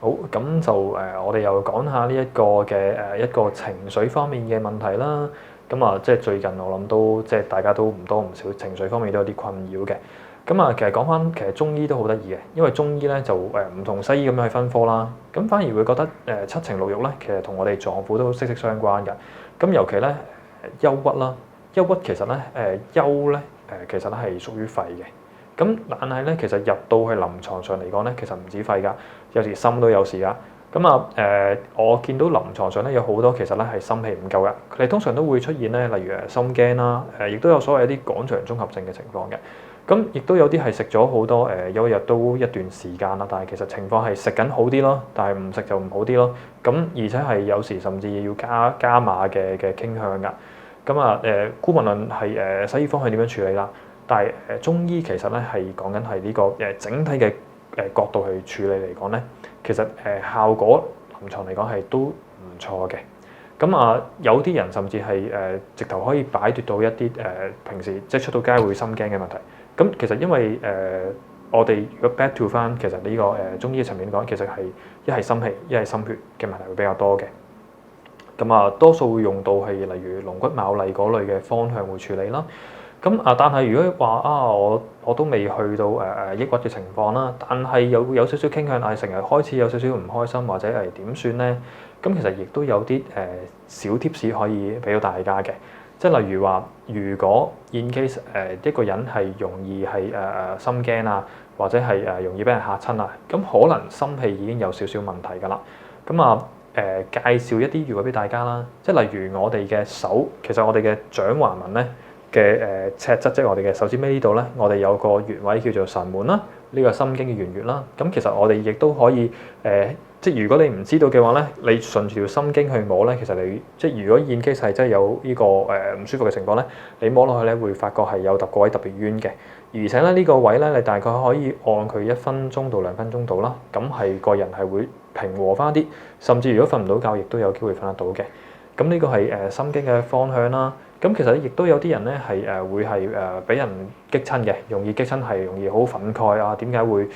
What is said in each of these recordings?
好，咁就我哋又講下呢一個嘅一個情緒方面嘅問題啦。咁啊，即係最近我諗都即係大家都唔多唔少情緒方面都有啲困擾嘅。咁啊，其實講翻其實中醫都好得意嘅，因為中醫咧就唔同西醫咁樣去分科啦。咁反而會覺得七情六慾咧，其實同我哋臟腑都息息相關嘅。咁尤其咧憂鬱啦，憂鬱其實咧憂咧其實咧係屬於肺嘅。咁但係咧，其實入到去臨床上嚟講咧，其實唔止肺㗎，有時心都有事㗎。咁啊我見到臨床上咧有好多其實咧係心氣唔夠㗎，佢哋通常都會出現咧，例如心驚啦，亦都有所謂一啲廣場綜合症嘅情況嘅。咁亦都有啲係食咗好多有一日都一段時間啦，但係其實情況係食緊好啲咯，但係唔食就唔好啲咯。咁而且係有時甚至要加碼嘅傾向㗎。咁啊姑勿論係西醫方向點樣處理啦？但係中醫其實咧係講緊係呢個整體嘅角度去處理嚟講咧，其實效果臨床嚟講係都唔錯嘅。咁啊有啲人甚至係直頭可以擺脫到一啲平時即係出到街會心驚嘅問題。咁其實因為我哋如果 back to 翻其實呢個中醫嘅層面講，其實係一係心氣一係心血嘅問題會比較多嘅。咁啊多數會用到係例如龍骨牡蠣嗰類嘅方向會處理啦。咁啊，但係如果話啊，我都未去到抑鬱嘅情況啦，但係有少少傾向，成日開始有少少唔開心或者係點算咧？咁其實亦都有啲小 tips 可以俾到大家嘅，即係例如話，如果 in case 一個人係容易係心驚啊，或者係容易俾人嚇親啊，咁可能心氣已經有少少問題㗎啦。咁啊介紹一啲穴位俾大家啦，即係例如我哋嘅手，其實我哋嘅掌環紋咧嘅尺側，即係我哋嘅手指尾呢度咧，我哋有個穴位叫做神門啦，呢個心經嘅原穴啦。咁其實我哋亦都可以即係如果你唔知道嘅話咧，你順住條心經去摸咧，其實你即係如果現機係真係有呢個唔舒服嘅情況咧，你摸落去咧會發覺係有個位特別冤嘅，而且咧呢個位咧你大概可以按佢1分鐘到2分鐘度啦，咁係個人係會平和翻啲，甚至如果瞓唔到覺，亦都有機會瞓得到嘅。咁呢個係心經嘅方向啦。咁其實亦都有啲人咧係會係俾人激親嘅，容易激親係容易好憤慨啊！點解會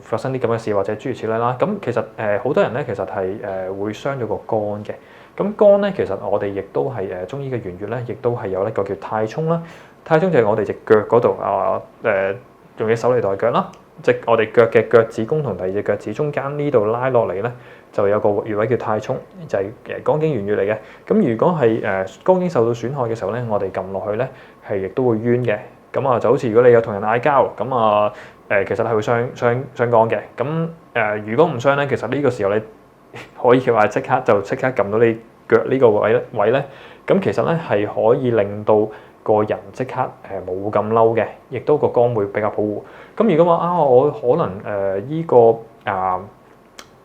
發生啲咁嘅事或者諸如此類啦？咁其實好多人咧其實係會傷咗個肝嘅。咁肝咧其實我哋亦都係中醫嘅原穴咧，亦都係有一個叫太沖啦。太沖就係我哋隻腳嗰度用隻手嚟代腳啦，即係我哋腳嘅腳趾公同第二隻腳趾中間呢度拉落嚟咧，就有個穴位叫太沖，就係肝經原穴嚟嘅。咁如果係肝經受到損害嘅時候咧，我哋撳落去咧係亦都會冤嘅。咁啊就好似如果你有同人嗌交，咁啊其實係會傷肝嘅。咁如果唔傷咧，其實呢個時候你可以話即刻撳到你腳呢個位咧，咁其實咧係可以令到個人即刻冇咁嬲嘅，亦都個肝會比較保護。咁如果話我可能依個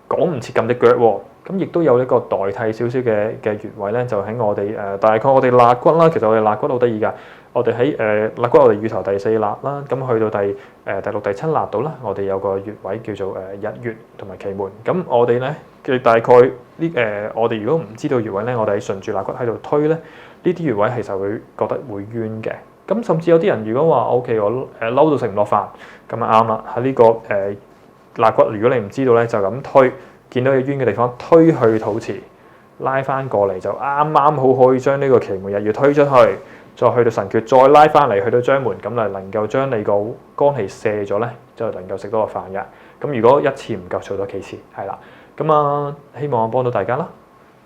趕唔切撳隻腳喎，咁亦都有一個代替少少嘅穴位咧，就喺我哋大概我哋肋骨啦。其實我哋肋骨好得意㗎，我哋喺肋骨我哋乳頭第4肋啦，咁去到第6、第7肋度啦，我哋有個穴位叫做日穴同埋奇門。咁我哋咧嘅大概我哋如果唔知道穴位咧，我哋喺順住肋骨喺度推咧，呢啲穴位其實會覺得會冤嘅。咁甚至有啲人如果話 OK， 我嬲到食唔落飯，咁啊啱啦，喺呢個肋骨，如果你唔知道咧，就咁推，見到有冤嘅地方推去肚臍，拉翻過嚟就啱啱好可以將呢個奇門日穴推出去，再去到神闕，再拉翻嚟去到章門，咁就能夠將你個肝氣瀉咗咧，就能夠食到個飯嘅。咁如果一次唔夠，做多幾次，係啦。咁希望我幫到大家啦。